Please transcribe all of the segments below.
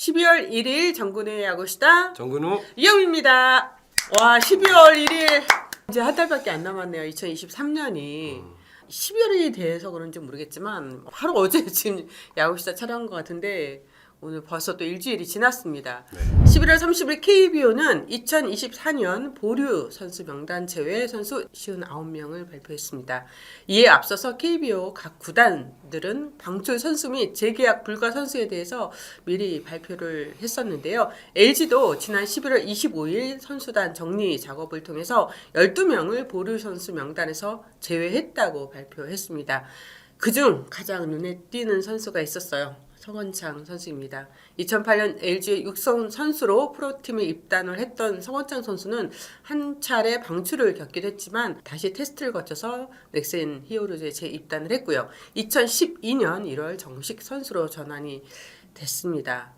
12월 1일 정근우의 야구수다 정근우 이영입니다. 와, 12월 1일 이제 한 달밖에 안 남았네요. 2023년이 12월이 돼서 그런지 모르겠지만 바로 어제 지금 야구수다 촬영한 것 같은데 오늘 벌써 또 일주일이 지났습니다. 11월 30일 KBO는 2024년 보류 선수 명단 제외 선수 59명을 발표했습니다. 이에 앞서서 KBO 각 구단들은 방출 선수 및 재계약 불가 선수에 대해서 미리 발표를 했었는데요. LG도 지난 11월 25일 선수단 정리 작업을 통해서 12명을 보류 선수 명단에서 제외했다고 발표했습니다. 그중 가장 눈에 띄는 선수가 있었어요. 성원창 선수입니다. 2008년 LG의 육성 선수로 프로팀에 입단을 했던 성원창 선수는 한 차례 방출을 겪기도 했지만 다시 테스트를 거쳐서 넥센 히어로즈에 재입단을 했고요. 2012년 1월 정식 선수로 전환이 됐습니다.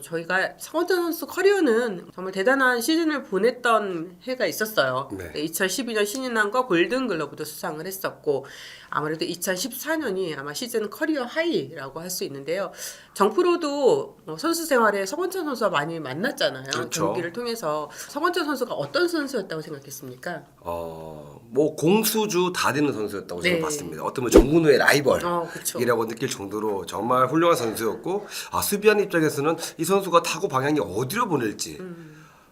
저희가 성원창 선수 커리어는 정말 대단한 시즌을 보냈던 해가 있었어요. 네. 2012년 신인왕과 골든글러브도 수상을 했었고 아무래도 2014년이 아마 시즌 커리어 하이라고 할 수 있는데요. 정프로도 선수 생활에 성원창 선수와 많이 만났잖아요. 그렇죠. 경기를 통해서 성원창 선수가 어떤 선수였다고 생각했습니까? 공수주 다 되는 선수였다고 네. 저는 봤습니다. 어떤 정근우의 그쵸. 라이벌이라고 느낄 정도로 정말 훌륭한 선수였고, 수비하는 입장에서는 이 선수가 타구 방향이 어디로 보낼지,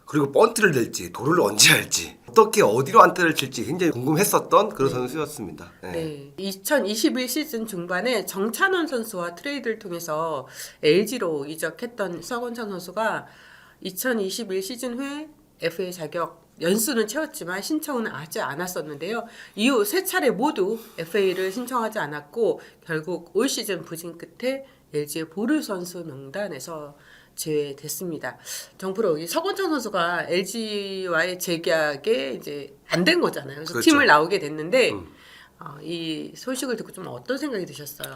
그리고 번트를 낼지, 도루를 언제 할지, 어떻게 어디로 안타를 칠지 굉장히 궁금했었던 그런 선수였습니다. 네. 2021 시즌 중반에 정찬원 선수와 트레이드를 통해서 LG로 이적했던 성원창 선수가 2021 시즌 후에 FA 자격 연수는 채웠지만 신청은 하지 않았었는데요. 이후 세 차례 모두 FA를 신청하지 않았고 결국 올 시즌 부진 끝에 LG의 보류 선수 명단에서 제외됐습니다. 정프로 이 서건창 선수가 LG와의 재계약에 이제 안 된 거잖아요. 그래서 그렇죠. 팀을 나오게 됐는데 이 소식을 듣고 좀 어떤 생각이 드셨어요?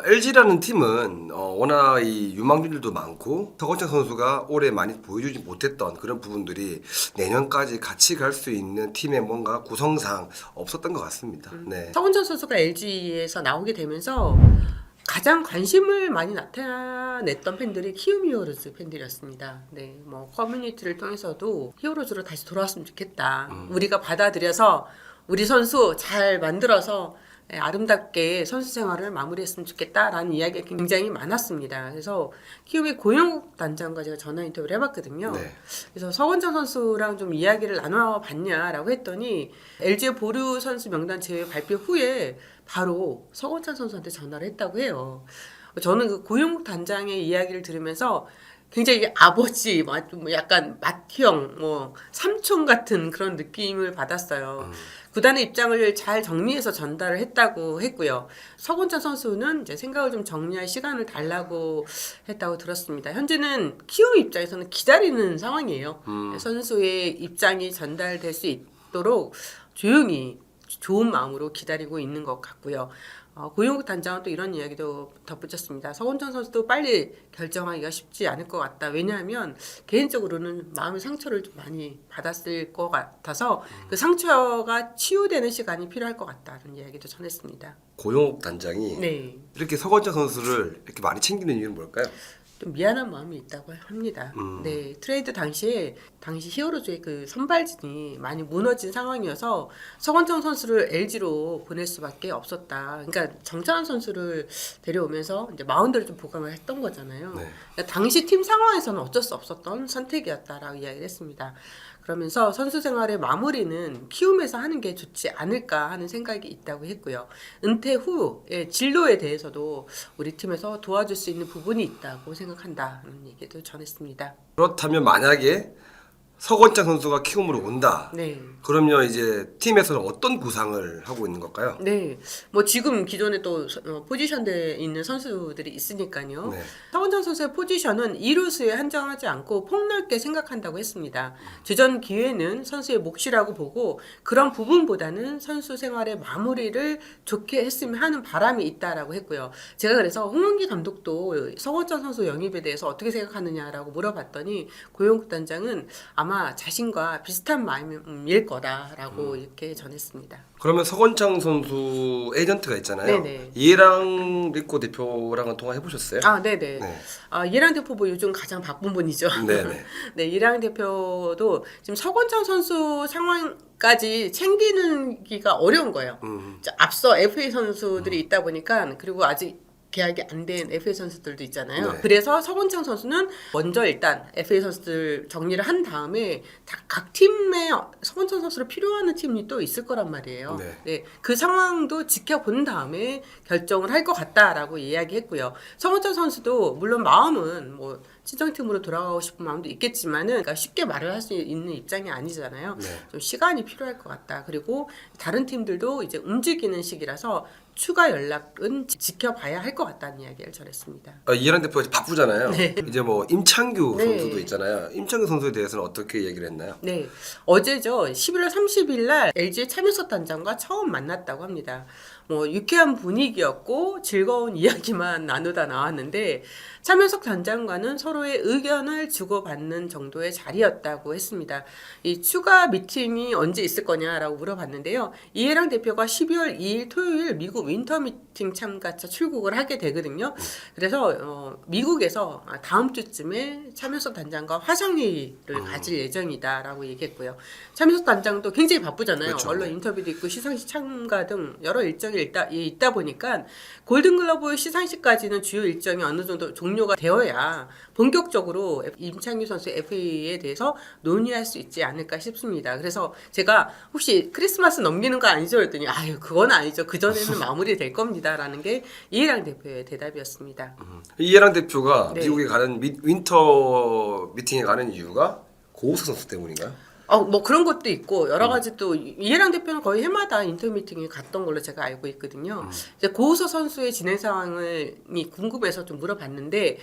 LG라는 팀은 워낙 이 유망주들도 많고 서건창 선수가 올해 많이 보여주지 못했던 그런 부분들이 내년까지 같이 갈 수 있는 팀의 뭔가 구성상 없었던 것 같습니다. 네. 서건창 선수가 LG에서 나오게 되면서 가장 관심을 많이 나타냈던 팬들이 키움 히어로즈 팬들이었습니다. 네, 커뮤니티를 통해서도 히어로즈로 다시 돌아왔으면 좋겠다. 우리가 받아들여서 우리 선수 잘 만들어서 아름답게 선수 생활을 마무리했으면 좋겠다라는 이야기가 굉장히 많았습니다. 그래서 키움의 고영욱 단장과 제가 전화 인터뷰를 해봤거든요. 네. 그래서 서건창 선수랑 좀 이야기를 나눠봤냐라고 했더니 LG의 보류 선수 명단 제외 발표 후에 바로 서건창 선수한테 전화를 했다고 해요. 저는 그 고영욱 단장의 이야기를 들으면서 굉장히 아버지, 약간 맏형, 삼촌 같은 그런 느낌을 받았어요. 구단의 입장을 잘 정리해서 전달을 했다고 했고요. 서건창 선수는 이제 생각을 좀 정리할 시간을 달라고 했다고 들었습니다. 현재는 키움 입장에서는 기다리는 상황이에요. 선수의 입장이 전달될 수 있도록 조용히 좋은 마음으로 기다리고 있는 것 같고요. 고용욱 단장은 또 이런 이야기도 덧붙였습니다. 서건창 선수도 빨리 결정하기가 쉽지 않을 것 같다. 왜냐하면 개인적으로는 마음의 상처를 좀 많이 받았을 것 같아서 그 상처가 치유되는 시간이 필요할 것 같다는 이야기도 전했습니다. 고용욱 단장이 네. 이렇게 서건창 선수를 이렇게 많이 챙기는 이유는 뭘까요? 좀 미안한 마음이 있다고 합니다. 네, 트레이드 당시 히어로즈의 그 선발진이 많이 무너진 상황이어서 서건창 선수를 LG로 보낼 수밖에 없었다. 그러니까 정찬원 선수를 데려오면서 이제 마운드를 좀 보강을 했던 거잖아요. 네. 그러니까 당시 팀 상황에서는 어쩔 수 없었던 선택이었다라고 이야기를 했습니다. 그러면서 선수 생활의 마무리는 키움에서 하는 게 좋지 않을까 하는 생각이 있다고 했고요. 은퇴 후의 진로에 대해서도 우리 팀에서 도와줄 수 있는 부분이 있다고 생각한다는 얘기도 전했습니다. 그렇다면 만약에 서건창 선수가 키움으로 온다. 네. 그러면 이제 팀에서는 어떤 구상을 하고 있는 걸까요? 네. 지금 기존에 또 포지션대에 있는 선수들이 있으니까요. 네. 서건창 선수의 포지션은 2루수에 한정하지 않고 폭넓게 생각한다고 했습니다. 주전 기회는 선수의 몫이라고 보고 그런 부분보다는 선수 생활의 마무리를 좋게 했으면 하는 바람이 있다라고 했고요. 제가 그래서 홍명기 감독도 서건창 선수 영입에 대해서 어떻게 생각하느냐라고 물어봤더니 고용국 단장은 아마 자신과 비슷한 마음일 거다라고 이렇게 전했습니다. 그러면 서건창 선수 에이전트가 있잖아요. 네네. 이해랑 리코 대표랑은 통화해 보셨어요? 아, 네네. 네. 이해랑 대표 뭐 요즘 가장 바쁜 분이죠. 네네. 네, 이해랑 대표도 지금 서건창 선수 상황까지 챙기기가 어려운 거예요. 앞서 FA 선수들이 있다 보니까 그리고 아직 계약이 안 된 FA 선수들도 있잖아요. 네. 그래서 서건창 선수는 먼저 일단 FA 선수들 정리를 한 다음에 각 팀에 서건창 선수를 필요하는 팀이 또 있을 거란 말이에요. 네. 네, 그 상황도 지켜본 다음에 결정을 할 것 같다라고 이야기했고요. 서건창 선수도 물론 마음은 뭐 친정팀으로 돌아가고 싶은 마음도 있겠지만은 그러니까 쉽게 말을 할 수 있는 입장이 아니잖아요. 네. 좀 시간이 필요할 것 같다. 그리고 다른 팀들도 이제 움직이는 시기라서 추가 연락은 지켜봐야 할 것 같다는 이야기를 전했습니다. 이해랑 대표가 이제 바쁘잖아요. 네. 이제 뭐 임창규 네. 선수도 있잖아요. 임창규 선수에 대해서는 어떻게 얘기를 했나요? 네, 어제죠. 11월 30일 날 LG 차명석 단장과 처음 만났다고 합니다. 뭐 유쾌한 분위기였고 즐거운 이야기만 나누다 나왔는데 차명석 단장과는 서로의 의견을 주고받는 정도의 자리였다고 했습니다. 이 추가 미팅이 언제 있을 거냐라고 물어봤는데요. 이해랑 대표가 12월 2일 토요일 미국 윈터 미팅 참가차 출국을 하게 되거든요. 그래서 미국에서 다음 주쯤에 차명석 단장과 화상회의를 가질 예정이다라고 얘기했고요. 차명석 단장도 굉장히 바쁘잖아요. 그렇죠. 언론 인터뷰도 있고 시상식 참가 등 여러 일정이 있다 보니까 골든글러브 시상식까지는 주요 일정이 어느 정도 종료가 되어야 본격적으로 임창규 선수의 FA에 대해서 논의할 수 있지 않을까 싶습니다. 그래서 제가 혹시 크리스마스 넘기는 거 아니죠? 그랬더니 아유 그건 아니죠. 그 전에는 마무리될 겁니다라는 게 이해랑 대표의 대답이었습니다. 이해랑 대표가 네. 미국에 가는 윈터 미팅에 가는 이유가 고우석 선수 때문인가요? 뭐 그런 것도 있고 여러 가지 또 이해랑 대표는 거의 해마다 인터뷰 미팅에 갔던 걸로 제가 알고 있거든요. 이제 고우석 선수의 진행 상황을 궁금해서 좀 물어봤는데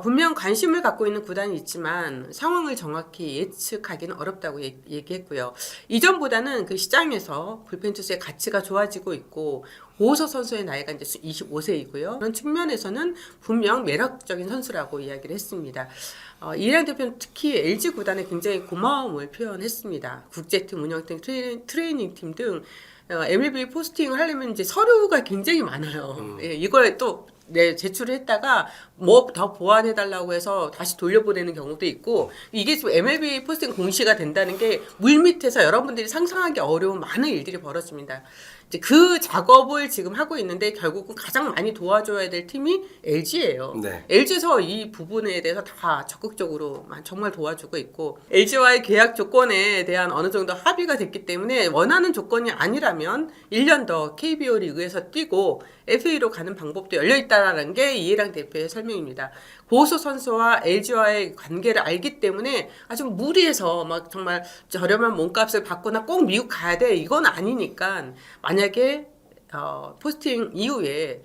분명 관심을 갖고 있는 구단이 있지만 상황을 정확히 예측하기는 어렵다고 얘기했고요. 이전보다는 그 시장에서 불펜 투수의 가치가 좋아지고 있고 고우석 선수의 나이가 이제 25세이고요. 그런 측면에서는 분명 매력적인 선수라고 이야기를 했습니다. 이해랑 대표는 특히 LG 구단에 굉장히 고마움을 표현했습니다. 국제팀 운영팀, 트레이닝 팀 등 MLB 포스팅을 하려면 이제 서류가 굉장히 많아요. 예, 이걸 또 제출을 했다가 뭐 더 보완해달라고 해서 다시 돌려보내는 경우도 있고 이게 지금 MLB 포스팅 공시가 된다는 게 물밑에서 여러분들이 상상하기 어려운 많은 일들이 벌어집니다. 이제 그 작업을 지금 하고 있는데 결국은 가장 많이 도와줘야 될 팀이 LG예요. 네. LG에서 이 부분에 대해서 다 적극적으로 정말 도와주고 있고 LG와의 계약 조건에 대한 어느 정도 합의가 됐기 때문에 원하는 조건이 아니라면 1년 더 KBO 리그에서 뛰고 FA로 가는 방법도 열려있다는 게 이해랑 대표의 설명입니다. 고우석 선수와 LG와의 관계를 알기 때문에 아주 무리해서 막 정말 저렴한 몸값을 받거나 꼭 미국 가야 돼 이건 아니니까 만약에 포스팅 이후에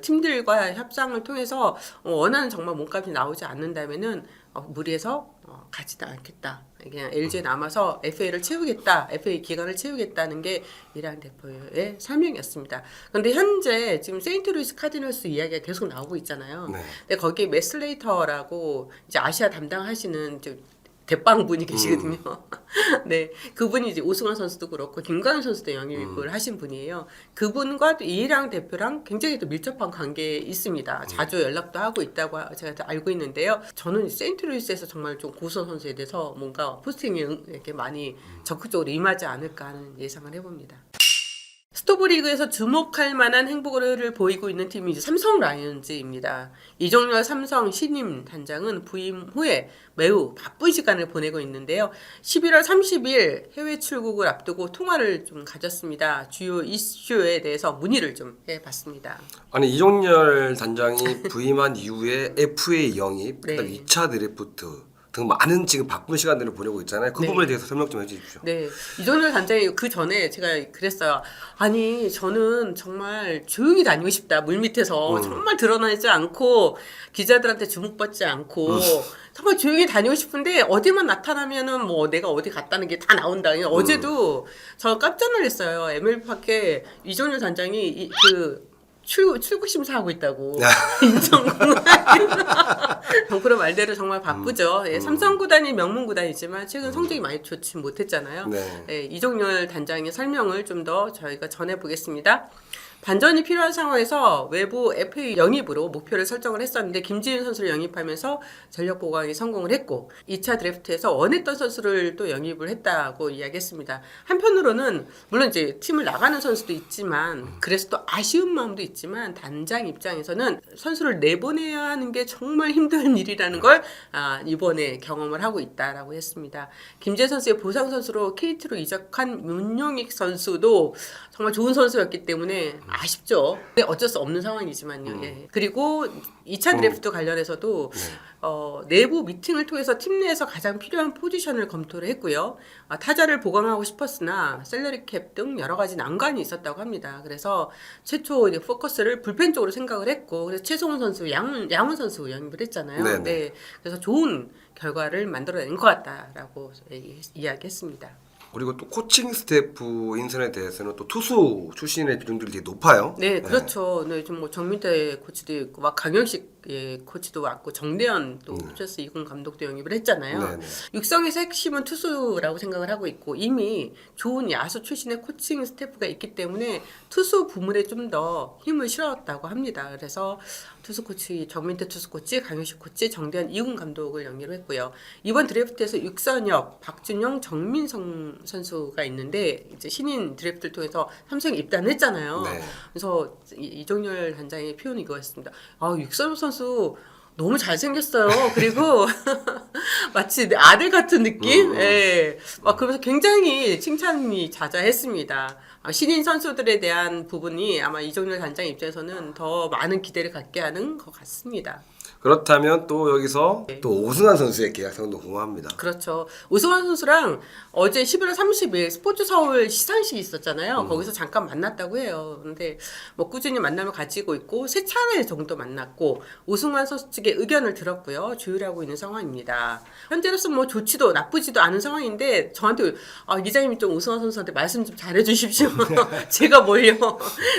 팀들과 협상을 통해서 원하는 정말 몸값이 나오지 않는다면은 무리해서 가지도 않겠다. 그냥 LG에 남아서 FA를 채우겠다. FA 기간을 채우겠다는 게 이해랑 대표의 설명이었습니다. 그런데 현재 지금 세인트루이스 카디널스 이야기가 계속 나오고 있잖아요. 네. 근데 거기에 맷 슬레이터라고 이제 아시아 담당하시는 대빵 분이 계시거든요. 네, 그분이 이제 오승환 선수도 그렇고 김광현 선수도 영입을 하신 분이에요. 그분과 또 이해랑 대표랑 굉장히 또 밀접한 관계에 있습니다. 자주 연락도 하고 있다고 제가 알고 있는데요. 저는 세인트루이스에서 정말 좀 고우석 선수에 대해서 뭔가 포스팅에 이렇게 많이 적극적으로 임하지 않을까 하는 예상을 해봅니다. 스토브리그에서 주목할 만한 행보를 보이고 있는 팀이 이제 삼성 라이온즈입니다. 이종열 삼성 신임 단장은 부임 후에 매우 바쁜 시간을 보내고 있는데요. 11월 30일 해외 출국을 앞두고 통화를 좀 가졌습니다. 주요 이슈에 대해서 문의를 좀 해봤습니다. 아니 이종열 단장이 부임한 이후에 FA 영입, 그다음 네. 2차 드래프트 등 많은 지금 바쁜 시간들을 보내고 있잖아요. 그 네. 부분에 대해서 설명 좀 해주십시오. 네, 이종열 단장이 그 전에 제가 그랬어요. 아니 저는 정말 조용히 다니고 싶다. 물밑에서 정말 드러나지 않고 기자들한테 주목받지 않고 정말 조용히 다니고 싶은데 어디만 나타나면은 뭐 내가 어디 갔다는 게 다 나온다. 어제도 저 깜짝 놀랐어요. MLB 밖에 이종열 단장이 그 출국 심사하고 있다고 인천공항 정프로 말대로 정말 바쁘죠. 예, 삼성 구단이 명문 구단이지만 최근 성적이 많이 좋지 못했잖아요. 네. 예, 이종렬 단장의 설명을 좀 더 저희가 전해보겠습니다. 반전이 필요한 상황에서 외부 FA 영입으로 목표를 설정을 했었는데 김지윤 선수를 영입하면서 전력 보강에 성공을 했고 2차 드래프트에서 원했던 선수를 또 영입을 했다고 이야기했습니다. 한편으로는 물론 이제 팀을 나가는 선수도 있지만 그래서 또 아쉬운 마음도 있지만 단장 입장에서는 선수를 내보내야 하는 게 정말 힘든 일이라는 걸 이번에 경험을 하고 있다라고 했습니다. 김재 선수의 보상 선수로 KT로 이적한 문용익 선수도 정말 좋은 선수였기 때문에 아쉽죠. 근데 어쩔 수 없는 상황이지만요. 예. 그리고 2차 드래프트 관련해서도 내부 미팅을 통해서 팀 내에서 가장 필요한 포지션을 검토를 했고요. 타자를 보강하고 싶었으나 셀러리 캡 등 여러 가지 난관이 있었다고 합니다. 그래서 최초 이제 포커스를 불펜 쪽으로 생각을 했고 그래서 최성훈 선수, 양훈 선수 영입을 했잖아요. 네네. 네. 그래서 좋은 결과를 만들어낸 것 같다라고 이야기했습니다. 그리고 또 코칭 스태프 인선에 대해서는 또 투수 출신의 비중들이 되게 높아요. 네, 그렇죠. 네, 좀 뭐 정민태 코치도 있고, 막 강영식 코치도 왔고, 정대현 또 프로세스 이군 감독도 영입을 했잖아요. 네네. 육성에서 핵심은 투수라고 생각을 하고 있고, 이미 좋은 야수 출신의 코칭 스태프가 있기 때문에 투수 부문에 좀 더 힘을 실었다고 합니다. 그래서 투수 코치, 정민태 투수 코치, 강영식 코치, 정대현 이군 감독을 영입을 했고요. 이번 드래프트에서 육선엽, 박준영, 정민성 선수가 있는데 이제 신인 드래프트를 통해서 삼성에 입단을 했잖아요. 네. 그래서 이종렬 단장의 표현이 이거였습니다. 육선엽 선수 너무 잘생겼어요. 그리고 마치 내 아들 같은 느낌? 예. 막 그러면서 굉장히 칭찬이 자자했습니다. 신인 선수들에 대한 부분이 아마 이종렬 단장 입장에서는 더 많은 기대를 갖게 하는 것 같습니다. 그렇다면 또 여기서 또 오승환 선수의 계약상도 궁금합니다. 그렇죠. 오승환 선수랑 어제 11월 30일 스포츠 서울 시상식이 있었잖아요. 거기서 잠깐 만났다고 해요. 근데 뭐 꾸준히 만남을 가지고 있고 세 차례 정도 만났고 오승환 선수 측의 의견을 들었고요. 조율하고 있는 상황입니다. 현재로서 뭐 좋지도 나쁘지도 않은 상황인데 저한테 기자님이 좀 오승환 선수한테 말씀 좀 잘해주십시오. 제가 뭘요.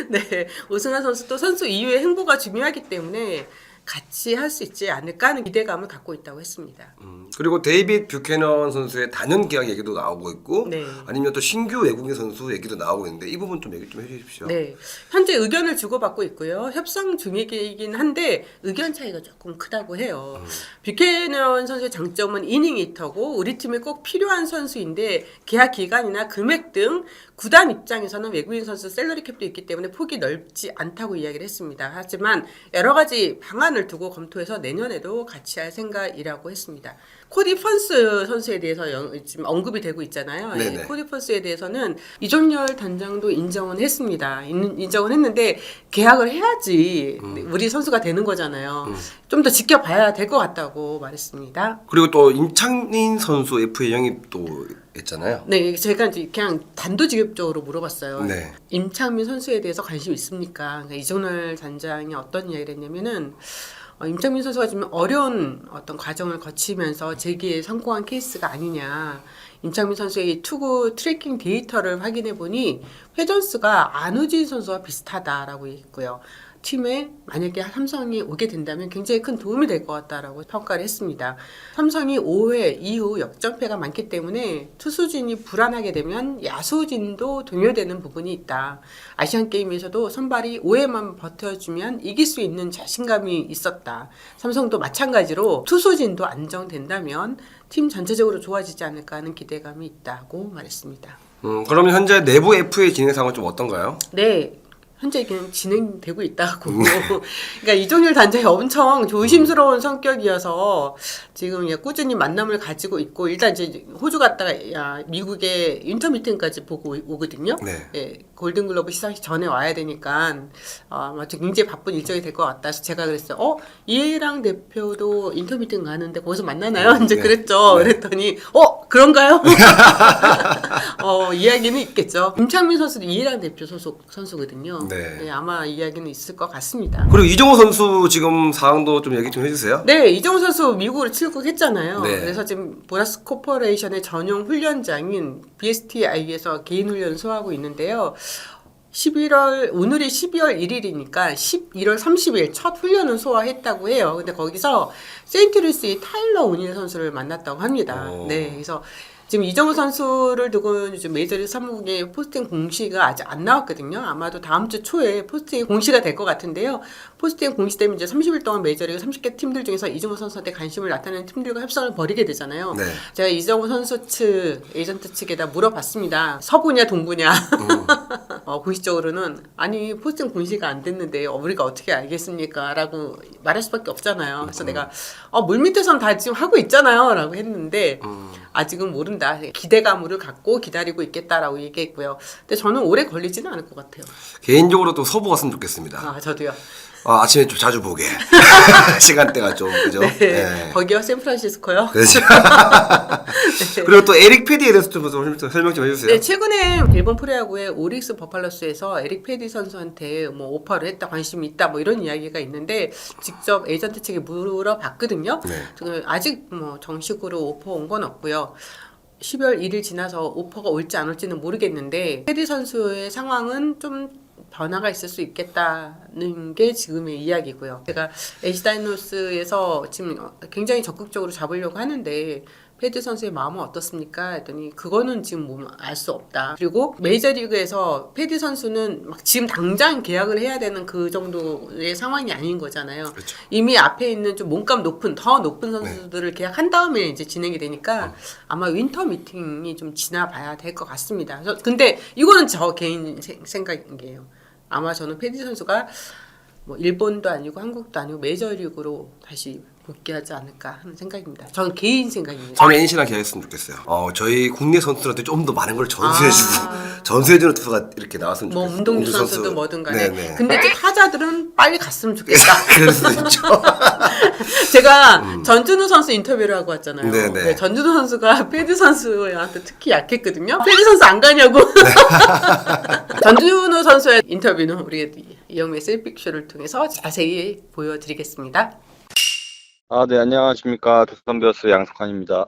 네, 오승환 선수도 선수 이후의 행보가 중요하기 때문에 같이 할 수 있지 않을까 하는 기대감을 갖고 있다고 했습니다. 그리고 데이빗 뷰캐넌 선수의 단연 계약 얘기도 나오고 있고 네. 아니면 또 신규 외국인 선수 얘기도 나오고 있는데 이 부분 좀 얘기 좀 해주십시오. 네, 현재 의견을 주고받고 있고요. 협상 중이긴 한데 의견 차이가 조금 크다고 해요. 뷰캐넌 선수의 장점은 이닝 히터고 우리 팀에 꼭 필요한 선수인데 계약 기간이나 금액 등 구단 입장에서는 외국인 선수 셀러리 캡도 있기 때문에 폭이 넓지 않다고 이야기를 했습니다. 하지만 여러 가지 방안을 두고 검토해서 내년에도 같이 할 생각이라고 했습니다. 코디 펀스 선수에 대해서 지금 언급이 되고 있잖아요. 네, 코디 펀스에 대해서는 이종렬 단장도 인정은 했습니다. 인정은 했는데 계약을 해야지 우리 선수가 되는 거잖아요. 좀 더 지켜봐야 될 것 같다고 말했습니다. 그리고 또 임창민 선수 FA 영입도 했잖아요. 네, 제가 이제 그냥 단도직입적으로 물어봤어요. 네. 임창민 선수에 대해서 관심 있습니까? 그러니까 이종렬 단장이 어떤 이야기를 했냐면은 임창민 선수가 지금 어려운 어떤 과정을 거치면서 재기에 성공한 케이스가 아니냐. 임창민 선수의 투구 트래킹 데이터를 확인해 보니 회전수가 안우진 선수와 비슷하다라고 얘기했고요. 팀에 만약에 삼성이 오게 된다면 굉장히 큰 도움이 될 것 같다라고 평가를 했습니다. 삼성이 5회 이후 역전패가 많기 때문에 투수진이 불안하게 되면 야수진도 동요되는 부분이 있다. 아시안게임에서도 선발이 5회만 버텨주면 이길 수 있는 자신감이 있었다. 삼성도 마찬가지로 투수진도 안정된다면 팀 전체적으로 좋아지지 않을까 하는 기대감이 있다고 말했습니다. 그러면 현재 내부 FA 진행 상황은 좀 어떤가요? 네. 현재 그냥 진행되고 있다고. 그러니까 이종렬 단장이 엄청 조심스러운 성격이어서 지금 꾸준히 만남을 가지고 있고 일단 이제 호주 갔다가 미국에 인터 미팅까지 보고 오거든요. 네. 예, 골든글러브 시상식 전에 와야 되니까 굉장히 바쁜 일정이 될 것 같다. 그래서 제가 그랬어요. 이해랑 대표도 인터 미팅 가는데 거기서 만나나요? 이제 네. 그랬죠. 네. 그랬더니 그런가요? 이야기는 있겠죠. 임창민 선수도 이해랑 대표 소속 선수거든요. 네. 네, 아마 이야기는 있을 것 같습니다. 그리고 이정호 선수 지금 상황도 좀 얘기 좀 해주세요. 네, 이정우 선수 미국으로 출국했잖아요. 네. 그래서 지금 보라스 코퍼레이션의 전용 훈련장인 BSTI에서 개인 훈련을 소화하고 있는데요. 오늘이 12월 1일이니까 11월 30일 첫 훈련을 소화했다고 해요. 근데 거기서 세인트루이스의 타일러 오닐 선수를 만났다고 합니다. 네, 그래서 지금 이정우 선수를 두고 요즘 메이저리그 사무국의 포스팅 공시가 아직 안 나왔거든요. 아마도 다음 주 초에 포스팅 공시가 될 것 같은데요. 포스팅 공시되면 이제 30일 동안 메이저리그 30개 팀들 중에서 이정우 선수한테 관심을 나타내는 팀들과 협상을 벌이게 되잖아요. 네. 제가 이정우 선수 측 에이전트 측에다 물어봤습니다. 서부냐 동부냐. 공식적으로는 아니 포스팅 공시가 안 됐는데 우리가 어떻게 알겠습니까? 라고 말할 수밖에 없잖아요. 그래서 내가 물밑에선 다 지금 하고 있잖아요. 라고 했는데 아직은 모른다. 기대감을 갖고 기다리고 있겠다라고 얘기했고요. 근데 저는 오래 걸리지는 않을 것 같아요. 개인적으로 또 서부 갔으면 좋겠습니다. 아, 저도요. 아침에 좀 자주 보게. 시간대가 좀 그죠? 네. 네. 거기요? 샌프란시스코요? 그렇죠. 네. 그리고 또 에릭 패디에 대해서 좀 설명 좀 해주세요. 네, 최근에 일본 프로야구의 오릭스 버팔로스에서 에릭 패디 선수한테 뭐 오퍼를 했다, 관심이 있다, 뭐 이런 이야기가 있는데 직접 에이전트 측에 물어봤거든요. 네. 지금 아직 뭐 정식으로 오퍼 온 건 없고요. 12월 1일 지나서 오퍼가 올지 안 올지는 모르겠는데 패디 선수의 상황은 좀 변화가 있을 수 있겠다는 게 지금의 이야기고요. 제가 LG 다이노스에서 지금 굉장히 적극적으로 잡으려고 하는데 패디 선수의 마음은 어떻습니까? 했더니 그거는 지금 뭐 알 수 없다. 그리고 메이저리그에서 패디 선수는 막 지금 당장 계약을 해야 되는 그 정도의 상황이 아닌 거잖아요. 그렇죠. 이미 앞에 있는 좀 몸값 높은 더 높은 선수들을 계약한 다음에 이제 진행이 되니까 아마 윈터 미팅이 좀 지나봐야 될 것 같습니다. 근데 이거는 저 개인 생각이에요. 아마 저는 패디 선수가 뭐 일본도 아니고 한국도 아니고 메이저리그로 다시 복귀하지 않을까 하는 생각입니다. 저는 개인 생각입니다. 저는 NC랑 계약했으면 좋겠어요. 저희 국내 선수들한테 좀 더 많은 걸 전수해주고 전수해주는 투수가 이렇게 나왔으면 뭐 좋겠어요. 운동주 선수. 선수도 뭐든 간에. 네네. 근데 이제 타자들은 빨리 갔으면 좋겠다. 그럴 수도 있죠. 제가 전준우 선수 인터뷰를 하고 왔잖아요. 네네. 네, 전준우 선수가 패디 선수한테 특히 약했거든요. 패디 선수 안 가냐고. 전준우 선수의 인터뷰는 우리 이영미의 셀픽쇼를 통해서 자세히 보여드리겠습니다. 네, 안녕하십니까. 두산 베어스 양석환입니다.